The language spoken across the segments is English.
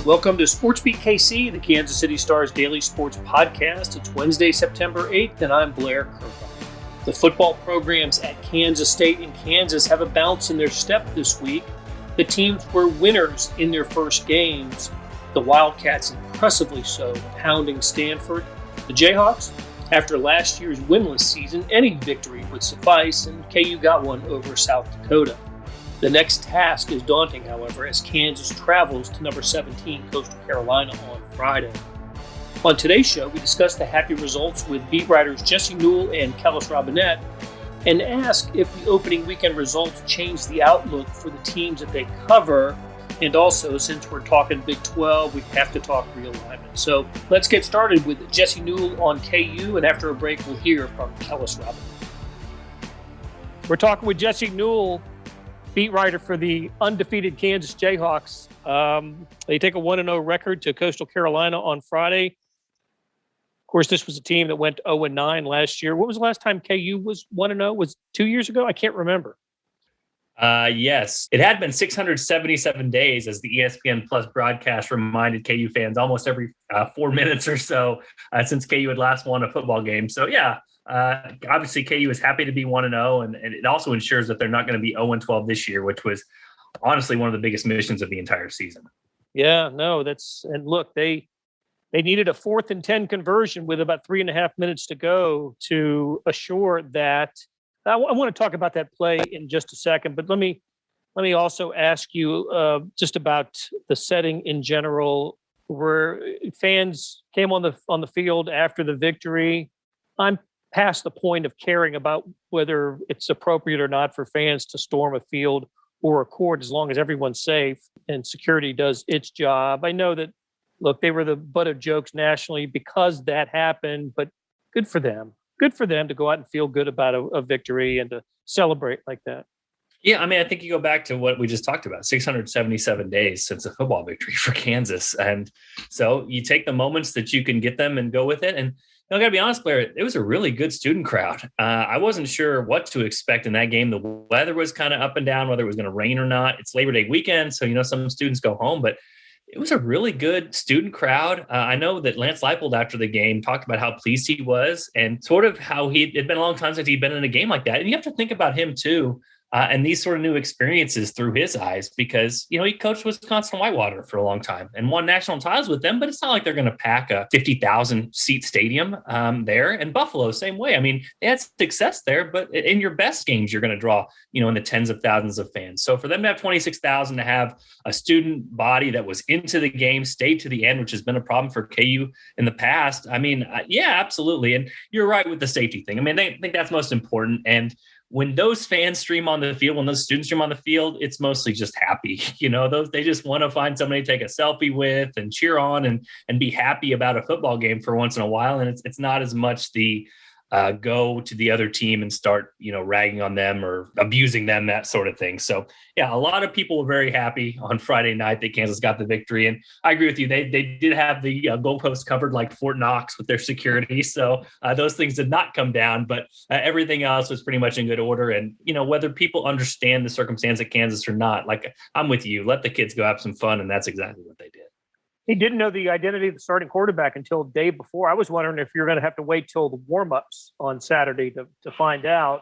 Welcome to SportsBeat KC, the Kansas City Star's daily sports podcast. It's Wednesday, September 8th, and I'm Blair Kirkland. The football programs at Kansas State and Kansas have a bounce in their step this week. The teams were winners in their first games. The Wildcats impressively so, pounding Stanford. The Jayhawks, after last year's winless season, any victory would suffice, and KU got one over South Dakota. The next task is daunting, however, as Kansas travels to number 17 Coastal Carolina on Friday. On today's show, we discuss the happy results with beat writers Jesse Newell and Kellis Robinett, and ask if the opening weekend results change the outlook for the teams that they cover. And also, since we're talking Big 12, we have to talk realignment. So let's get started with Jesse Newell on KU, and after a break, we'll hear from Kellis Robinett. We're talking with Jesse Newell, beat writer for the undefeated Kansas Jayhawks. They take a 1-0 record to Coastal Carolina on Friday. Of course, this was a team that went 0-9 last year. What was the last time KU was 1-0? Was 2 years ago? I can't remember. Yes, it had been 677 days, as the ESPN Plus broadcast reminded KU fans almost every 4 minutes or so since KU had last won a football game. So, yeah. Obviously, KU is happy to be 1-0, and it also ensures that they're not going to be 0-12 this year, which was honestly one of the biggest missions of the entire season. Yeah, no, and look, they needed a 4th and 10 conversion with about 3.5 minutes to go to assure that. I want to talk about that play in just a second, but let me also ask you just about the setting in general, where fans came on the field after the victory. I'm past the point of caring about whether it's appropriate or not for fans to storm a field or a court, as long as everyone's safe and security does its job. I know that, look, they were the butt of jokes nationally because that happened, but good for them. Good for them to go out and feel good about a victory and to celebrate like that. Yeah, I mean, I think you go back to what we just talked about, 677 days since a football victory for Kansas. And so you take the moments that you can get them and go with it. And I got to be honest, Blair, it was a really good student crowd. I wasn't sure what to expect in that game. The weather was kind of up and down, whether it was going to rain or not. It's Labor Day weekend, so, some students go home, but it was a really good student crowd. I know that Lance Leipold after the game talked about how pleased he was and sort of how it'd been a long time since he'd been in a game like that. And you have to think about him too. And these sort of new experiences through his eyes, because, he coached Wisconsin Whitewater for a long time and won national titles with them, but it's not like they're going to pack a 50,000 seat stadium there. And Buffalo, same way. I mean, they had success there, but in your best games, you're going to draw, in the tens of thousands of fans. So for them to have 26,000, to have a student body that was into the game, stayed to the end, which has been a problem for KU in the past. I mean, yeah, absolutely. And you're right with the safety thing. I mean, I think that's most important. And when those fans stream on the field, when those students stream on the field, it's mostly just happy. They just want to find somebody to take a selfie with and cheer on and be happy about a football game for once in a while. And it's not as much the go to the other team and start, ragging on them or abusing them, that sort of thing. So, yeah, a lot of people were very happy on Friday night that Kansas got the victory. And I agree with you. They did have the goalposts covered like Fort Knox with their security. So those things did not come down, but everything else was pretty much in good order. And, whether people understand the circumstance at Kansas or not, like, I'm with you. Let the kids go have some fun. And that's exactly what they did. He didn't know the identity of the starting quarterback until the day before. I was wondering if you're going to have to wait till the warm-ups on Saturday to find out.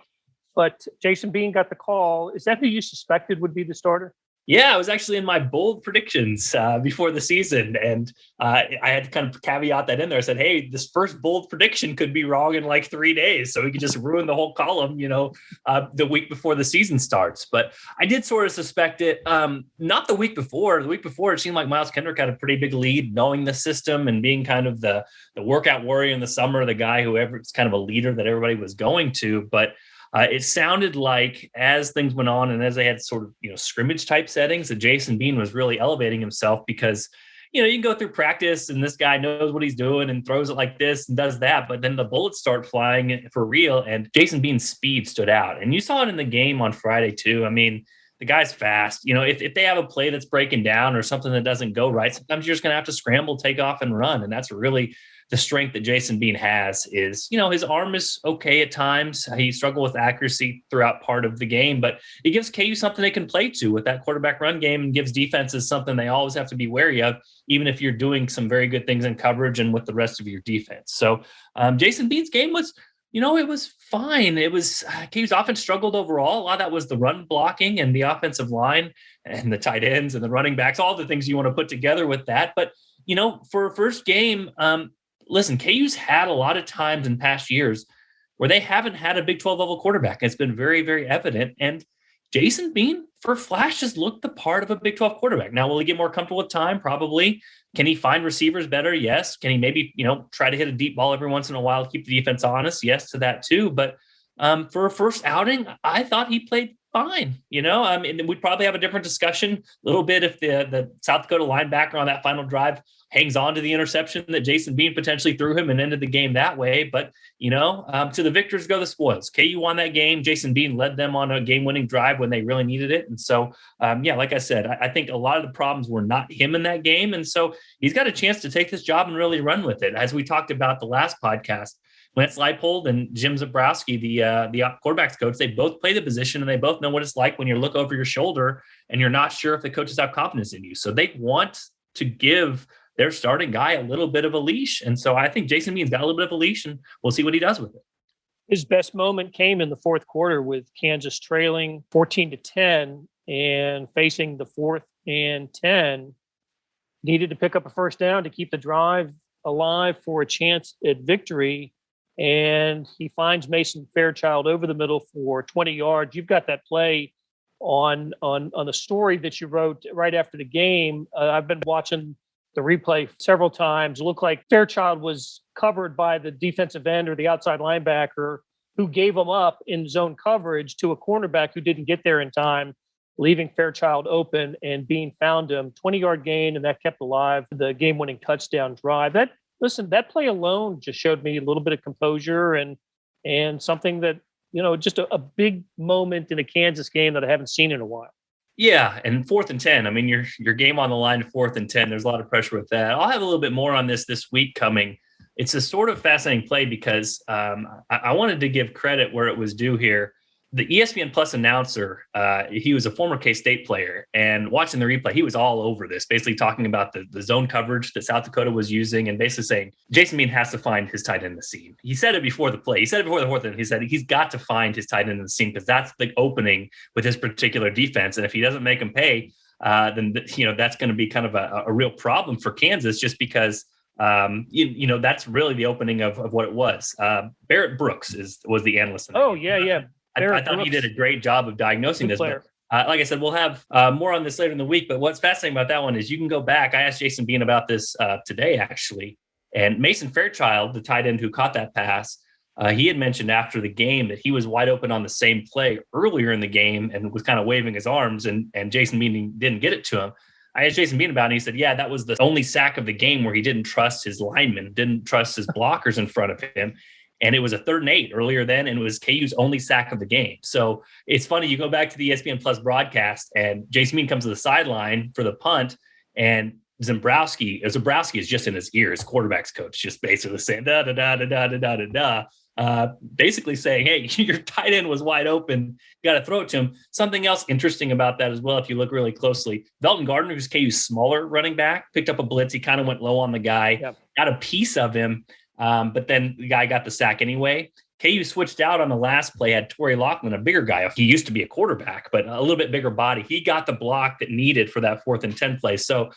But Jason Bean got the call. Is that who you suspected would be the starter? Yeah, I was actually in my bold predictions before the season, and I had to kind of caveat that in there. I said, hey, this first bold prediction could be wrong in like 3 days, so we could just ruin the whole column, the week before the season starts. But I did sort of suspect it. Not the week before. The week before, it seemed like Miles Kendrick had a pretty big lead, knowing the system and being kind of the workout warrior in the summer, the guy who it's kind of a leader that everybody was going to. But it sounded like as things went on and as they had sort of, scrimmage type settings, that Jason Bean was really elevating himself because, you can go through practice and this guy knows what he's doing and throws it like this and does that. But then the bullets start flying for real. And Jason Bean's speed stood out. And you saw it in the game on Friday too. I mean, the guy's fast. If they have a play that's breaking down or something that doesn't go right, sometimes you're just going to have to scramble, take off, and run. And that's really the strength that Jason Bean has is, his arm is okay at times. He struggled with accuracy throughout part of the game, but it gives KU something they can play to with that quarterback run game and gives defenses something they always have to be wary of, even if you're doing some very good things in coverage and with the rest of your defense. So Jason Bean's game was, it was fine. It was KU's offense struggled overall. A lot of that was the run blocking and the offensive line and the tight ends and the running backs, all the things you want to put together with that. But, for a first game, listen, KU's had a lot of times in past years where they haven't had a Big 12 level quarterback. It's been very, very evident. And Jason Bean, for flashes, looked the part of a Big 12 quarterback. Now, will he get more comfortable with time? Probably. Can he find receivers better? Yes. Can he maybe, try to hit a deep ball every once in a while to keep the defense honest? Yes to that too. But for a first outing, I thought he played fine. We'd probably have a different discussion a little bit if the South Dakota linebacker on that final drive hangs on to the interception that Jason Bean potentially threw him and ended the game that way. But, to the victors go the spoils. KU won that game. Jason Bean led them on a game-winning drive when they really needed it. And so, like I said, I think a lot of the problems were not him in that game. And so he's got a chance to take this job and really run with it. As we talked about the last podcast, Lance Leipold and Jim Zabrowski, the quarterbacks coach, they both play the position and they both know what it's like when you look over your shoulder and you're not sure if the coaches have confidence in you. So they want to give their starting guy a little bit of a leash. And so I think Jason Bean's got a little bit of a leash and we'll see what he does with it. His best moment came in the fourth quarter with Kansas trailing 14-10 and facing the 4th and 10. Needed to pick up a first down to keep the drive alive for a chance at victory. And he finds Mason Fairchild over the middle for 20 yards. You've got that play on the story that you wrote right after the game. I've been watching the replay several times. It looked like Fairchild was covered by the defensive end or the outside linebacker who gave him up in zone coverage to a cornerback who didn't get there in time, leaving Fairchild open, and Bean found him. 20-yard gain, and that kept alive the game-winning touchdown drive. That play alone just showed me a little bit of composure and something that, just a big moment in a Kansas game that I haven't seen in a while. Yeah, and 4th and 10. I mean, your game on the line, 4th and 10. There's a lot of pressure with that. I'll have a little bit more on this week coming. It's a sort of fascinating play because I wanted to give credit where it was due here. The ESPN Plus announcer, he was a former K-State player, and watching the replay, he was all over this, basically talking about the zone coverage that South Dakota was using and basically saying Jason Bean has to find his tight end in the seam. He said it before the play. He said it before the 4th end. He said he's got to find his tight end in the seam because that's the opening with his particular defense. And if he doesn't make him pay, then that's going to be kind of a real problem for Kansas just because that's really the opening of what it was. Barrett Brooks was the analyst. Yeah. I thought he did a great job of diagnosing this. But, like I said, we'll have more on this later in the week. But what's fascinating about that one is you can go back. I asked Jason Bean about this today, actually. And Mason Fairchild, the tight end who caught that pass, he had mentioned after the game that he was wide open on the same play earlier in the game and was kind of waving his arms, and Jason Bean didn't get it to him. I asked Jason Bean about it, and he said, yeah, that was the only sack of the game where he didn't trust his linemen, didn't trust his blockers in front of him. And it was a 3rd and 8 earlier then, and it was KU's only sack of the game. So it's funny, you go back to the ESPN Plus broadcast, and Jason Bean comes to the sideline for the punt, and Zabrowski is just in his ear, his quarterback's coach, just basically saying, basically saying, hey, your tight end was wide open. You got to throw it to him. Something else interesting about that as well, if you look really closely, Velton Gardner, who's KU's smaller running back, picked up a blitz. He kind of went low on the guy, got a piece of him. But then the guy got the sack anyway. KU switched out on the last play, had Torrey Laughlin, a bigger guy. He used to be a quarterback, but a little bit bigger body. He got the block that needed for that 4th and 10 play. So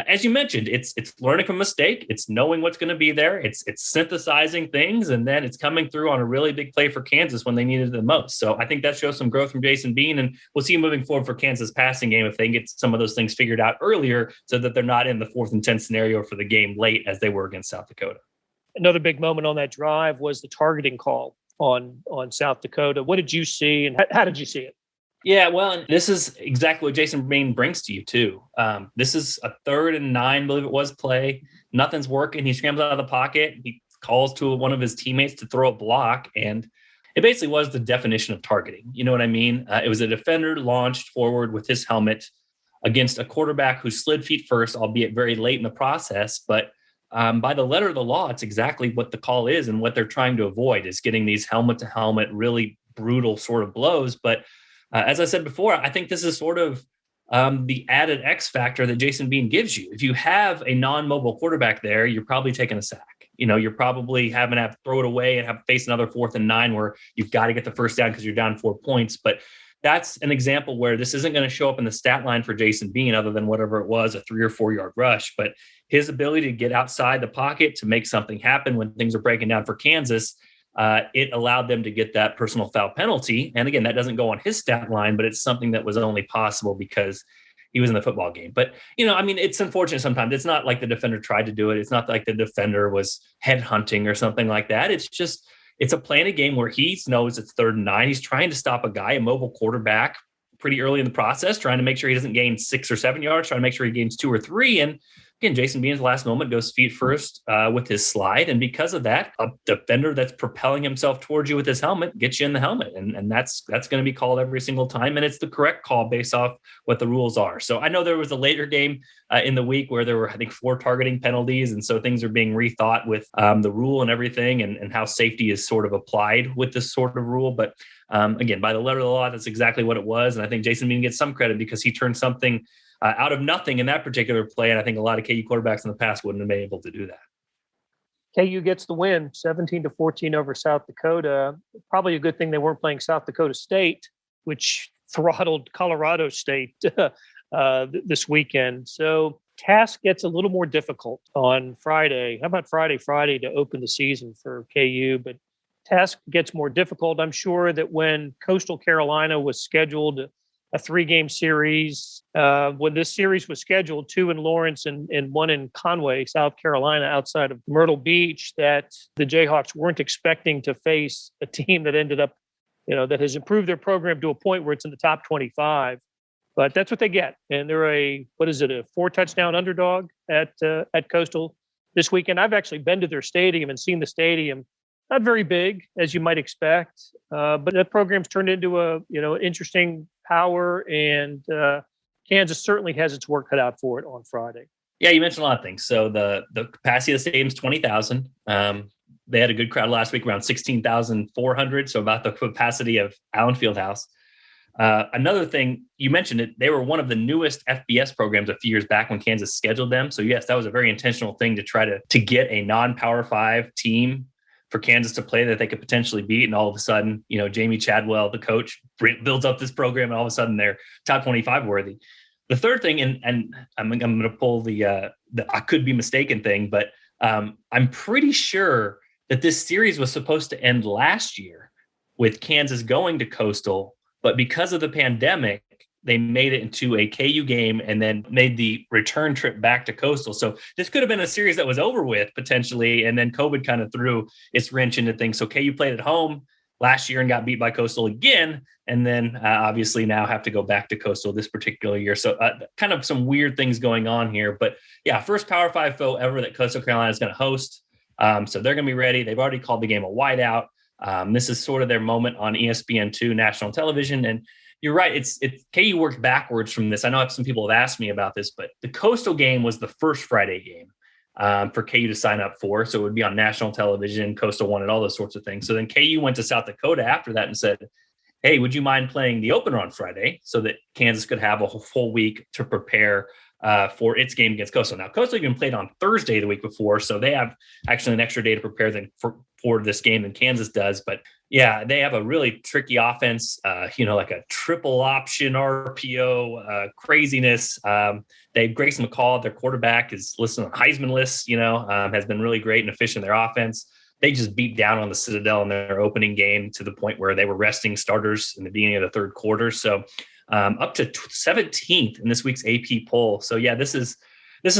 as you mentioned, it's learning from mistake. It's knowing what's going to be there. It's synthesizing things, and then it's coming through on a really big play for Kansas when they needed it the most. So I think that shows some growth from Jason Bean, and we'll see moving forward for Kansas passing game if they can get some of those things figured out earlier so that they're not in the 4th and 10 scenario for the game late as they were against South Dakota. Another big moment on that drive was the targeting call on South Dakota. What did you see, and how did you see it? Yeah, well, and this is exactly what Jason Bean brings to you, too. This is a 3rd and 9, I believe it was, play. Nothing's working. He scrambles out of the pocket. He calls to one of his teammates to throw a block, and It basically was the definition of targeting. You know what I mean? It was a defender launched forward with his helmet against a quarterback who slid feet first, albeit very late in the process. But by the letter of the law, it's exactly what the call is, and what they're trying to avoid is getting these helmet to helmet, really brutal sort of blows. But as I said before, I think this is sort of the added X factor that Jason Bean gives you. If you have a non-mobile quarterback there, you're probably taking a sack. You're probably having to throw it away and have to face another 4th and 9 where you've got to get the first down because you're down 4 points. But that's an example where this isn't going to show up in the stat line for Jason Bean other than whatever it was, a 3 or 4 yard rush. But his ability to get outside the pocket to make something happen when things are breaking down for Kansas, it allowed them to get that personal foul penalty. And again, that doesn't go on his stat line, but it's something that was only possible because he was in the football game. But, it's unfortunate sometimes. It's not like the defender tried to do it. It's not like the defender was headhunting or something like that. It's a play in a game where he knows it's 3rd and 9. He's trying to stop a guy, a mobile quarterback, pretty early in the process, trying to make sure he doesn't gain 6 or 7 yards, trying to make sure he gains 2 or 3. And again, Jason Bean's last moment goes feet first with his slide. And because of that, a defender that's propelling himself towards you with his helmet gets you in the helmet. And that's going to be called every single time. And it's the correct call based off what the rules are. So I know there was a later game in the week where there were, I think, 4 targeting penalties. And so things are being rethought with the rule and everything and how safety is sort of applied with this sort of rule. But again, by the letter of the law, that's exactly what it was. And I think Jason Bean gets some credit because he turned something out of nothing in that particular play. And I think a lot of KU quarterbacks in the past wouldn't have been able to do that. KU gets the win, 17-14 over South Dakota. Probably a good thing they weren't playing South Dakota State, which throttled Colorado State this weekend. So task gets a little more difficult on Friday. How about Friday to open the season for KU? But task gets more difficult. I'm sure that when Coastal Carolina was scheduled a 3-game series. When this series was scheduled, 2 in Lawrence and 1 in Conway, South Carolina, outside of Myrtle Beach, that the Jayhawks weren't expecting to face a team that ended up, that has improved their program to a point where it's in the top 25. But that's what they get. And they're a 4-touchdown underdog at Coastal this weekend. I've actually been to their stadium and seen the stadium. Not very big, as you might expect, but that program's turned into an interesting power, and Kansas certainly has its work cut out for it on Friday. Yeah, you mentioned a lot of things. So the capacity of the stadium is 20,000. They had a good crowd last week, around 16,400, so about the capacity of Allen Fieldhouse. Another thing, you mentioned it, they were one of the newest FBS programs a few years back when Kansas scheduled them. So yes, that was a very intentional thing to try to get a non-Power 5 team for Kansas to play that they could potentially beat. And all of a sudden, Jamie Chadwell, the coach, builds up this program, and all of a sudden they're top 25 worthy. The third thing, and I'm going to pull the I could be mistaken thing, but I'm pretty sure that this series was supposed to end last year with Kansas going to Coastal, but because of the pandemic, they made it into a KU game and then made the return trip back to Coastal. So this could have been a series that was over with potentially. And then COVID kind of threw its wrench into things. So KU played at home last year and got beat by Coastal again. And then obviously now have to go back to Coastal this particular year. So kind of some weird things going on here. But yeah, first Power 5 foe ever that Coastal Carolina is going to host. So they're going to be ready. They've already called the game a whiteout. This is sort of their moment on ESPN2 national television. And you're right. It's KU worked backwards from this. I know some people have asked me about this, but the Coastal game was the first Friday game for KU to sign up for. So it would be on national television. Coastal wanted all those sorts of things. So then KU went to South Dakota after that and said, hey, would you mind playing the opener on Friday so that Kansas could have a full week to prepare for its game against Coastal? Now, Coastal even played on Thursday the week before, so they have actually an extra day to prepare for this game than Kansas does. But yeah, they have a really tricky offense, like a triple option RPO craziness. Grayson McCall, their quarterback, is listed on Heisman lists, has been really great and efficient in their offense. They just beat down on the Citadel in their opening game to the point where they were resting starters in the beginning of the third quarter. So up to 17th in this week's AP poll. So yeah, this is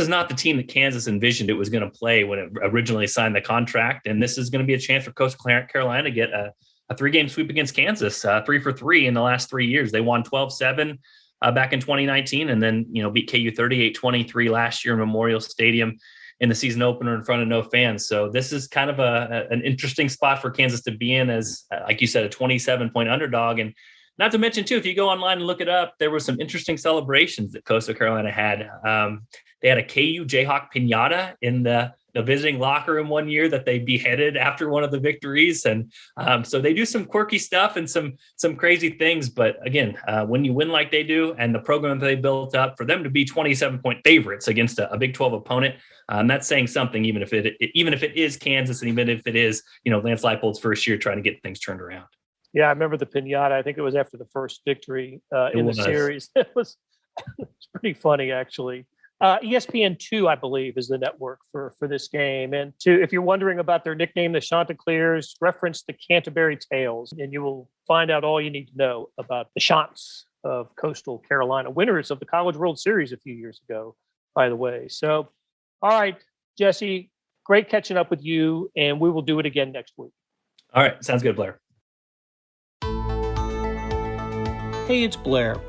not the team that Kansas envisioned it was going to play when it originally signed the contract. And this is going to be a chance for Coastal Carolina to get a 3-game sweep against Kansas, 3 for 3 in the last 3 years. They won 12-7 back in 2019 and then, beat KU 38-23 last year in Memorial Stadium. in the season opener in front of no fans. So this is kind of an interesting spot for Kansas to be in as, like you said, a 27-point underdog. And not to mention, too, if you go online and look it up, there were some interesting celebrations that Coastal Carolina had. They had a KU Jayhawk piñata in the visiting locker room one year that they beheaded after one of the victories. And so they do some quirky stuff and some crazy things. But again, when you win like they do and the program that they built up, for them to be 27-point favorites against a Big 12 opponent, that's saying something, even if it is Kansas and even if it is, Lance Leipold's first year trying to get things turned around. Yeah, I remember the piñata. I think it was after the first victory in the series. It's pretty funny, actually. ESPN2, I believe, is the network for this game. And if you're wondering about their nickname, the Chanticleers, reference the Canterbury Tales, and you will find out all you need to know about the Chants of Coastal Carolina, winners of the College World Series a few years ago, by the way. So, all right, Jesse, great catching up with you, and we will do it again next week. All right, sounds good, Blair. Hey, it's Blair.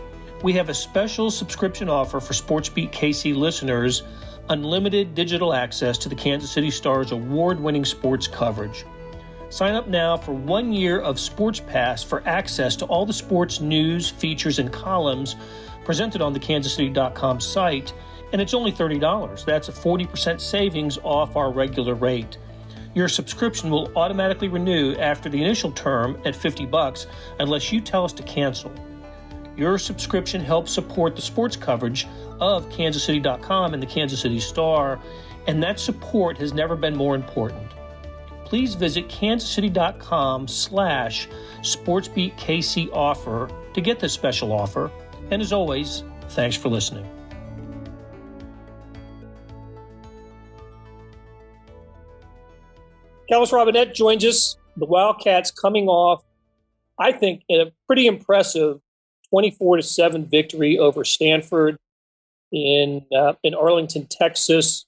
We have a special subscription offer for SportsBeat KC listeners, unlimited digital access to the Kansas City Star's award-winning sports coverage. Sign up now for 1 year of Sports Pass for access to all the sports news, features, and columns presented on the kansascity.com site, and it's only $30. That's a 40% savings off our regular rate. Your subscription will automatically renew after the initial term at $50 unless you tell us to cancel. Your subscription helps support the sports coverage of kansascity.com and the Kansas City Star, and that support has never been more important. Please visit kansascity.com/SportsBeatKC offer to get this special offer. And as always, thanks for listening. Kellis Robinett joins us. The Wildcats coming off, I think, a pretty impressive 24-7 victory over Stanford in Arlington, Texas.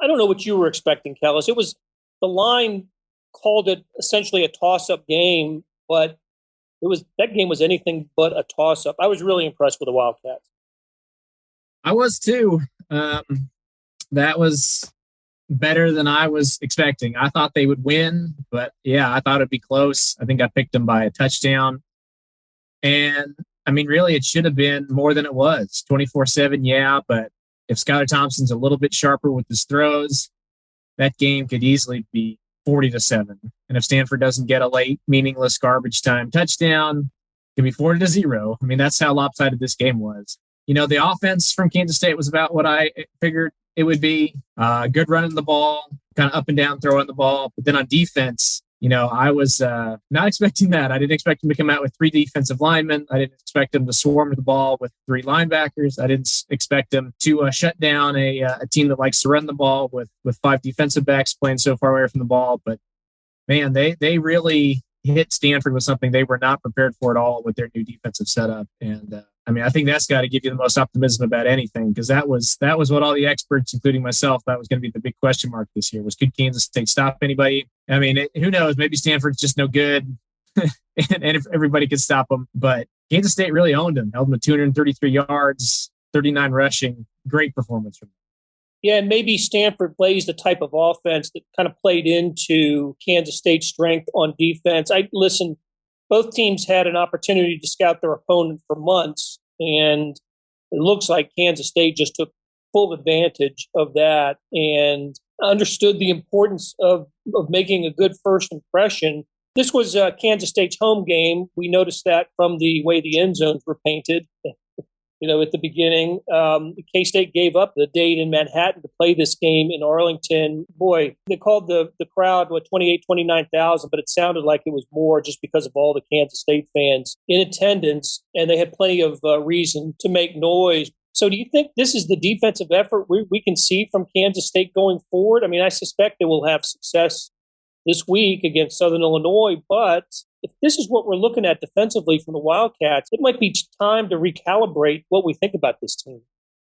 I don't know what you were expecting, Kellis. It was, the line called it essentially a toss-up game, but that game was anything but a toss-up. I was really impressed with the Wildcats. I was too. That was better than I was expecting. I thought they would win, but yeah, I thought it'd be close. I think I picked them by a touchdown. And, I mean, really, it should have been more than it was. 24-7, yeah, but if Skylar Thompson's a little bit sharper with his throws, that game could easily be 40-7. And if Stanford doesn't get a late, meaningless garbage time touchdown, it could be 40-0. I mean, that's how lopsided this game was. The offense from Kansas State was about what I figured it would be. Good running the ball, kind of up and down throwing the ball. But then on defense, I was not expecting that. I didn't expect him to come out with 3 defensive linemen. I didn't expect him to swarm the ball with 3 linebackers. I didn't expect him to shut down a team that likes to run the ball with 5 defensive backs playing so far away from the ball. But, man, they really hit Stanford with something they were not prepared for at all with their new defensive setup. And, I think that's got to give you the most optimism about anything, because that was what all the experts, including myself, that was going to be the big question mark this year was, could Kansas State stop anybody? I mean, who knows? Maybe Stanford's just no good and if everybody could stop them. But Kansas State really owned them, held them to 233 yards, 39 rushing. Great performance from them. Yeah, and maybe Stanford plays the type of offense that kind of played into Kansas State's strength on defense. Both teams had an opportunity to scout their opponent for months, and it looks like Kansas State just took full advantage of that and understood the importance of making a good first impression. This was Kansas State's home game. We noticed that from the way the end zones were painted. At the beginning, K-State gave up the date in Manhattan to play this game in Arlington. Boy, they called the crowd, 29,000, but it sounded like it was more just because of all the Kansas State fans in attendance, and they had plenty of reason to make noise. So do you think this is the defensive effort we can see from Kansas State going forward? I mean, I suspect they will have success this week against Southern Illinois, but if this is what we're looking at defensively from the Wildcats, it might be time to recalibrate what we think about this team.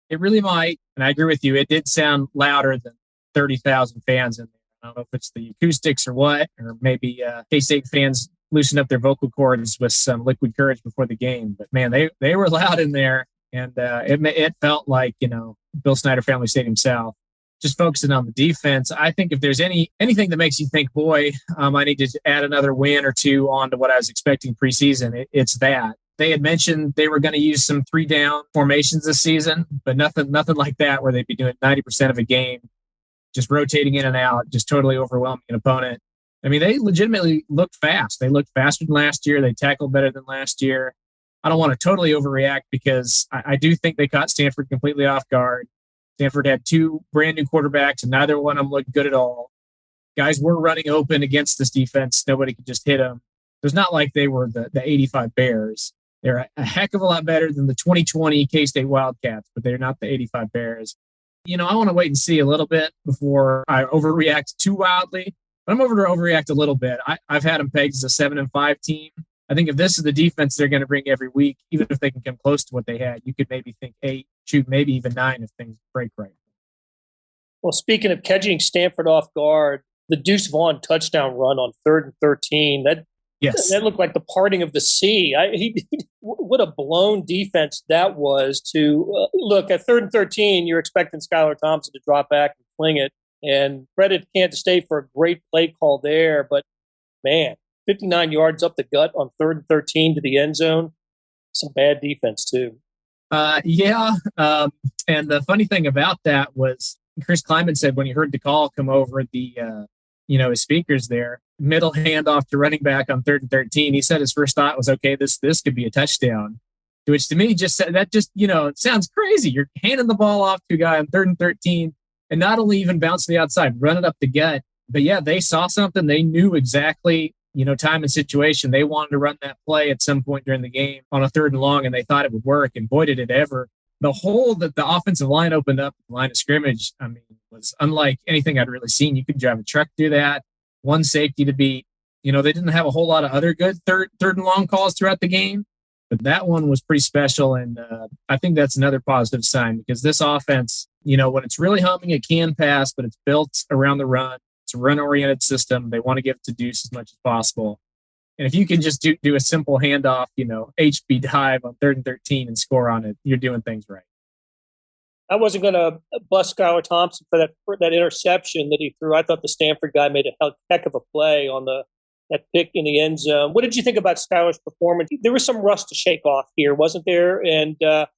It really might, and I agree with you. It did sound louder than 30,000 fans in there. I don't know if it's the acoustics or what, or maybe K-State fans loosened up their vocal cords with some liquid courage before the game. But, man, they were loud in there, and it felt like, Bill Snyder Family Stadium South. just focusing on the defense, I think if there's anything that makes you think, boy, I need to add another win or two on to what I was expecting preseason, it's that. They had mentioned they were going to use some 3-down formations this season, but nothing like that where they'd be doing 90% of a game, just rotating in and out, just totally overwhelming an opponent. I mean, they legitimately looked fast. They looked faster than last year. They tackled better than last year. I don't want to totally overreact because I do think they caught Stanford completely off guard. Stanford had 2 brand new quarterbacks, and neither one of them looked good at all. Guys were running open against this defense. Nobody could just hit them. It's not like they were the 85 Bears. They're a heck of a lot better than the 2020 K-State Wildcats, but they're not the 85 Bears. I want to wait and see a little bit before I overreact too wildly. But I'm over to overreact a little bit. I've had them pegged as a 7-5 team. I think if this is the defense they're going to bring every week, even if they can come close to what they had, you could maybe think 8, maybe even 9 if things break right. Well, speaking of catching Stanford off guard, the Deuce Vaughn touchdown run on 3rd and 13, that looked like the parting of the sea. What a blown defense that was to look at 3rd and 13. You're expecting Skylar Thompson to drop back and fling it. And credit Kansas State for a great play call there. But, man, 59 yards up the gut on 3rd and 13 to the end zone. Some bad defense, too. And the funny thing about that was Chris Kleiman said when he heard the call come over the, his speakers there, middle handoff to running back on 3rd and 13, he said his first thought was, okay, this could be a touchdown. Which to me it sounds crazy. You're handing the ball off to a guy on 3rd and 13 and not only even bouncing the outside, run it up the gut. But yeah, they saw something. They knew exactly, time and situation. They wanted to run that play at some point during the game on a 3rd and long, and they thought it would work. And boy, did it ever. The hole that the offensive line opened up, the line of scrimmage, was unlike anything I'd really seen. You could drive a truck through that. One safety to beat. They didn't have a whole lot of other good third and long calls throughout the game, but that one was pretty special. And I think that's another positive sign because this offense, when it's really humming, it can pass, but it's built around the run. It's a run-oriented system. They want to give it to Deuce as much as possible. And if you can just do a simple handoff, HB dive on 3rd and 13 and score on it, you're doing things right. I wasn't going to bust Skylar Thompson for that interception that he threw. I thought the Stanford guy made a heck of a play on that pick in the end zone. What did you think about Skylar's performance? There was some rust to shake off here, wasn't there? And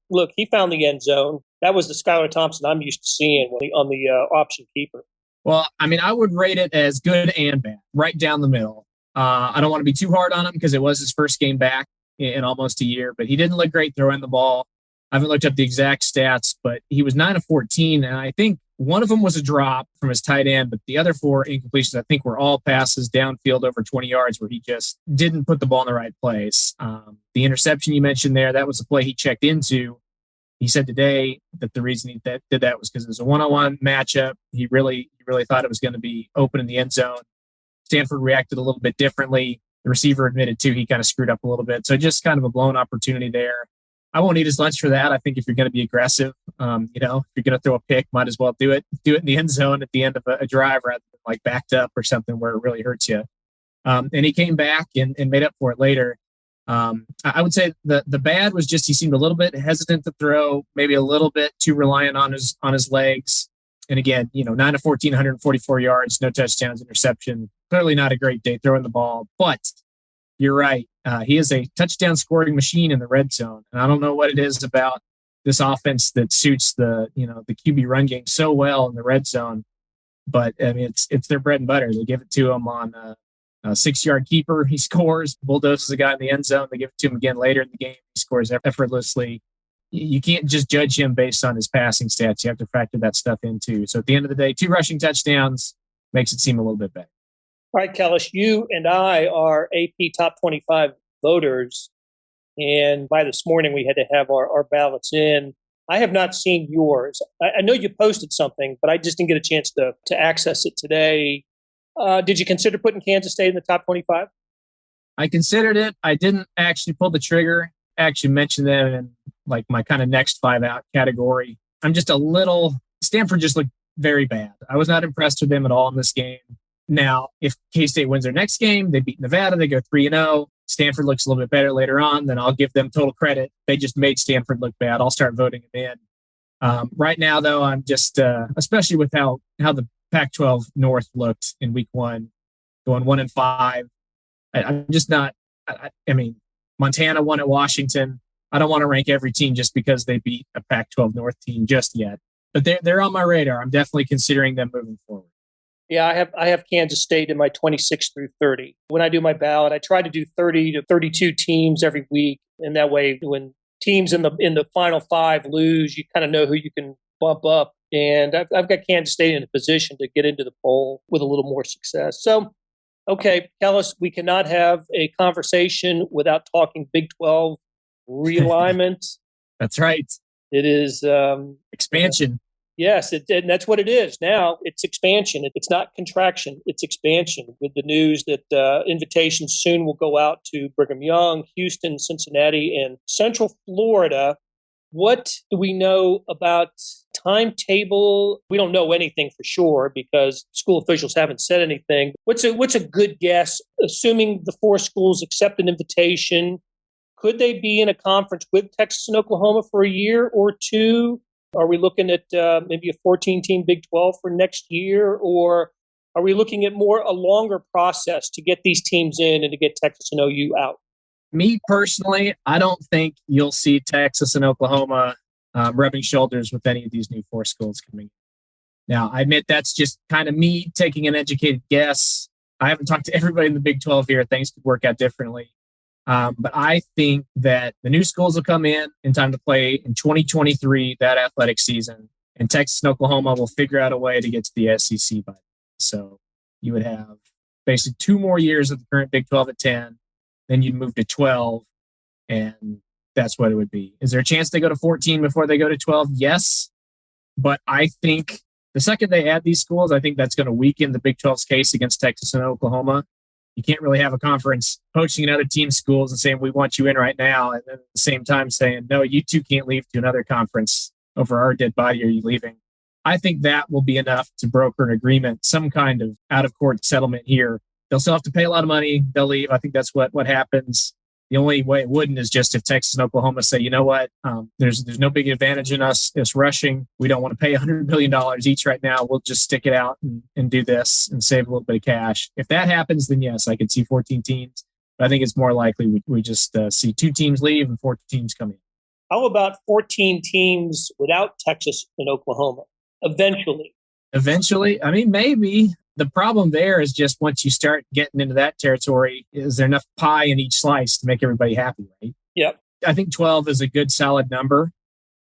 look, he found the end zone. That was the Skylar Thompson I'm used to seeing on the option keeper. Well, I would rate it as good and bad, right down the middle. I don't want to be too hard on him because it was his first game back in almost a year, but he didn't look great throwing the ball. I haven't looked up the exact stats, but he was 9 of 14, and I think one of them was a drop from his tight end, but the other 4 incompletions, I think, were all passes downfield over 20 yards where he just didn't put the ball in the right place. The interception you mentioned there, that was a play he checked into. He said today that the reason he did that was because it was a one-on-one matchup. He really thought it was going to be open in the end zone. Stanford reacted a little bit differently. The receiver admitted, too, he kind of screwed up a little bit. So just kind of a blown opportunity there. I won't eat his lunch for that. I think if you're going to be aggressive, if you're going to throw a pick, might as well do it in the end zone at the end of a drive rather than like backed up or something where it really hurts you. And he came back and made up for it later. I would say the bad was just he seemed a little bit hesitant to throw, maybe a little bit too reliant on his legs. And again, 9 of 14, 144 yards, no touchdowns, interception. Clearly not a great day throwing the ball, but you're right. He is a touchdown scoring machine in the red zone. And I don't know what it is about this offense that suits the QB run game so well in the red zone. But it's their bread and butter. They give it to him on a 6-yard keeper. He scores, bulldozes a guy in the end zone. They give it to him again later in the game. He scores effortlessly. You can't just judge him based on his passing stats. You have to factor that stuff in too. So at the end of the day, 2 rushing touchdowns makes it seem a little bit better. All right, Kellis, you and I are AP Top 25 voters. And by this morning, we had to have our ballots in. I have not seen yours. I know you posted something, but I just didn't get a chance to access it today. Did you consider putting Kansas State in the top 25? I considered it. I didn't actually pull the trigger. Actually mention them in like my kind of next 5 out category. I'm just a little, Stanford just looked very bad. I was not impressed with them at all in this game. Now, if K-State wins their next game, they beat Nevada, they go 3-0. Stanford looks a little bit better later on, then I'll give them total credit. They just made Stanford look bad. I'll start voting them in. Right now, though, I'm just, especially with how the Pac-12 North looked in week 1, going 1-5. I'm just not. I mean, Montana won at Washington. I don't want to rank every team just because they beat a Pac-12 North team just yet. But they're on my radar. I'm definitely considering them moving forward. Yeah, I have Kansas State in my 26 through 30. When I do my ballot, I try to do 30 to 32 teams every week, and that way, when teams in the final 5 lose, you kind of know who you can bump up. And I've got Kansas State in a position to get into the poll with a little more success. So, okay, Kellis, we cannot have a conversation without talking Big 12 realignment. That's right. It is expansion. Yes, and that's what it is now. It's expansion. It's not contraction. It's expansion, with the news that invitations soon will go out to Brigham Young, Houston, Cincinnati, and Central Florida. What do we know about timetable? We don't know anything for sure because school officials haven't said anything. What's a good guess, assuming the 4 schools accept an invitation? Could they be in a conference with Texas and Oklahoma for a year or 2? Are we looking at maybe a 14-team Big 12 for next year? Or are we looking at a longer process to get these teams in and to get Texas and OU out? Me personally, I don't think you'll see Texas and Oklahoma rubbing shoulders with any of these new 4 schools coming. Now, I admit that's just kind of me taking an educated guess. I haven't talked to everybody in the Big 12 here. Things could work out differently. But I think that the new schools will come in time to play in 2023, that athletic season, and Texas and Oklahoma will figure out a way to get to the SEC by then. So you would have basically 2 more years of the current Big 12 at 10, then you'd move to 12, and that's what it would be. Is there a chance they go to 14 before they go to 12? Yes, but I think the second they add these schools, I think that's going to weaken the Big 12's case against Texas and Oklahoma. You can't really have a conference poaching another team's schools and saying, we want you in right now. And then at the same time saying, no, you 2 can't leave to another conference over our dead body. Are you leaving? I think that will be enough to broker an agreement, some kind of out-of-court settlement here. They'll still have to pay a lot of money. They'll leave. I think that's what happens. The only way it wouldn't is just if Texas and Oklahoma say, you know what, there's no big advantage in us rushing. We don't want to pay $100 million each right now. We'll just stick it out and do this and save a little bit of cash. If that happens, then yes, I could see 14 teams. But I think it's more likely we just see 2 teams leave and 4 teams come in. How about 14 teams without Texas and Oklahoma eventually? Eventually? I mean, maybe. The problem there is just once you start getting into that territory, is there enough pie in each slice to make everybody happy, right? Yep. I think 12 is a good solid number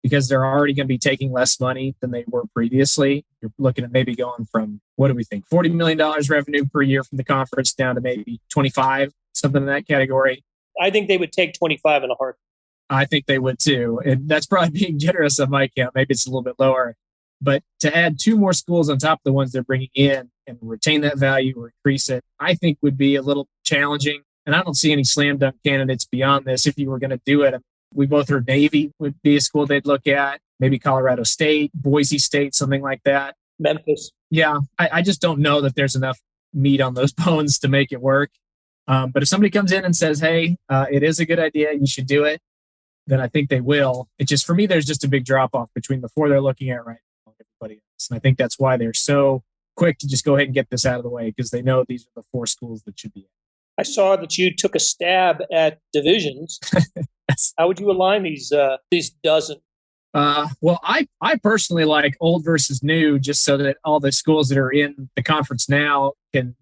because they're already going to be taking less money than they were previously. You're looking at maybe going from, what do we think, $40 million revenue per year from the conference down to maybe 25, something in that category. I think they would take 25 in a heartbeat. I think they would too. And that's probably being generous on my count. Maybe it's a little bit lower. But to add 2 more schools on top of the ones they're bringing in and retain that value or increase it, I think would be a little challenging. And I don't see any slam dunk candidates beyond this if you were going to do it. We both heard Navy would be a school they'd look at, maybe Colorado State, Boise State, something like that. Memphis. Yeah, I just don't know that there's enough meat on those bones to make it work. But if somebody comes in and says, hey, it is a good idea, you should do it, then I think they will. It just, for me, there's just a big drop off between the 4 they're looking at right now and everybody else. And I think that's why they're so quick to just go ahead and get this out of the way, because they know these are the 4 schools that should be in. I saw that you took a stab at divisions. Yes. How would you align these dozen? Well, I personally like old versus new, just so that all the schools that are in the conference now can,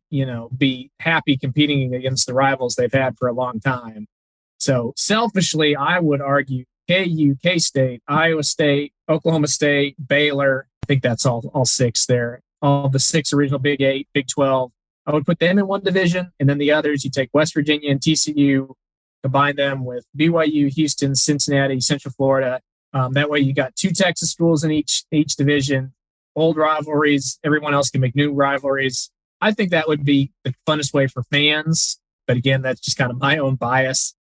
be happy competing against the rivals they've had for a long time. So selfishly, I would argue KU, K-State, Iowa State, Oklahoma State, Baylor. I think that's all 6 there. All the 6 original Big 8, Big 12. I would put them in one division, and then the others, you take West Virginia and TCU, combine them with BYU, Houston, Cincinnati, Central Florida. That way you got 2 Texas schools in each division, old rivalries. Everyone else can make new rivalries. I think that would be the funnest way for fans. But again, that's just kind of my own bias.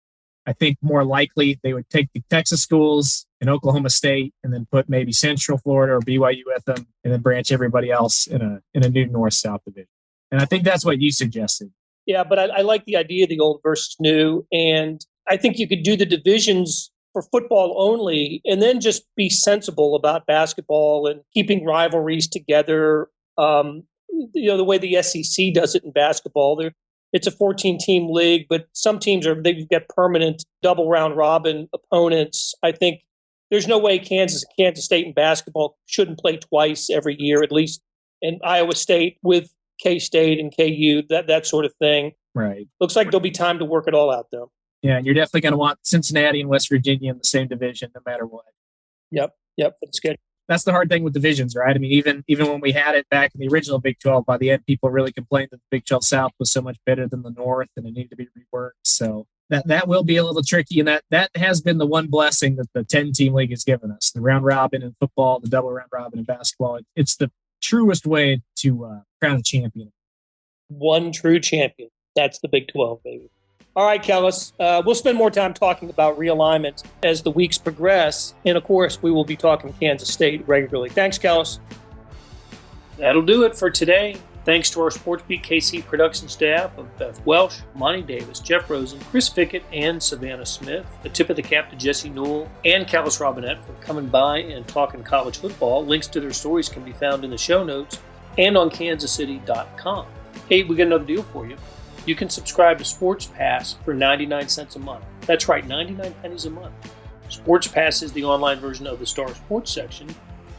I think more likely they would take the Texas schools and Oklahoma State and then put maybe Central Florida or BYU with them and then branch everybody else in a new North-South division. And I think that's what you suggested. Yeah, but I like the idea of the old versus new. And I think you could do the divisions for football only, and then just be sensible about basketball and keeping rivalries together. The way the SEC does it in basketball, it's a 14-team league, but some teams they've got permanent double round robin opponents. I think there's no way Kansas State in basketball shouldn't play twice every year, at least, and Iowa State with K-State and KU, that sort of thing. Right. Looks like there'll be time to work it all out, though. Yeah, and you're definitely going to want Cincinnati and West Virginia in the same division, no matter what. Yep, that's good. That's the hard thing with divisions, right? I mean, even when we had it back in the original Big 12, by the end, people really complained that the Big 12 South was so much better than the North, and it needed to be reworked. So that will be a little tricky, and that has been the one blessing that the 10-team league has given us: the round robin in football, the double round robin in basketball. It's the truest way to crown a champion. One true champion. That's the Big 12, baby. All right, Kellis, we'll spend more time talking about realignment as the weeks progress. And, of course, we will be talking Kansas State regularly. Thanks, Kellis. That'll do it for today. Thanks to our SportsBeat KC production staff of Beth Welsh, Monty Davis, Jeff Rosen, Chris Fickett, and Savannah Smith. A tip of the cap to Jesse Newell and Kellis Robinett for coming by and talking college football. Links to their stories can be found in the show notes and on kansascity.com. Hey, we got another deal for you. You can subscribe to Sports Pass for 99 cents a month. That's right, 99 pennies a month. Sports Pass is the online version of the Star Sports section.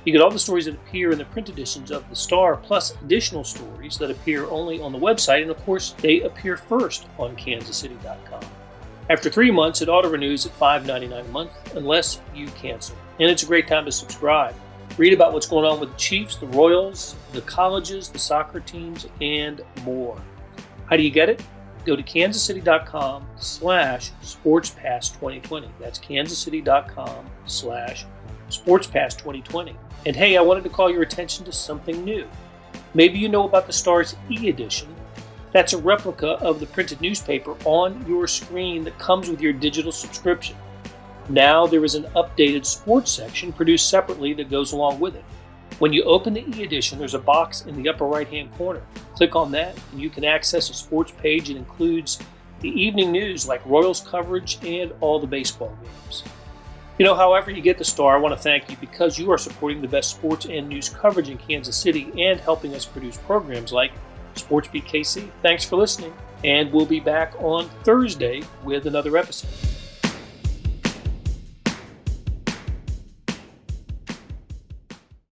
You get all the stories that appear in the print editions of the Star, plus additional stories that appear only on the website, and of course, they appear first on kansascity.com. After 3 months, it auto-renews at $5.99 a month, unless you cancel. And it's a great time to subscribe. Read about what's going on with the Chiefs, the Royals, the colleges, the soccer teams, and more. How do you get it? Go to kansascity.com/SportsPass2020. That's kansascity.com/SportsPass2020. And hey, I wanted to call your attention to something new. Maybe you know about the Star's e-edition. That's a replica of the printed newspaper on your screen that comes with your digital subscription. Now there is an updated sports section produced separately that goes along with it. When you open the e-edition, there's a box in the upper right-hand corner. Click on that, and you can access a sports page. It includes the evening news like Royals coverage and all the baseball games. However you get the Star, I want to thank you because you are supporting the best sports and news coverage in Kansas City and helping us produce programs like SportsBeat KC. Thanks for listening, and we'll be back on Thursday with another episode.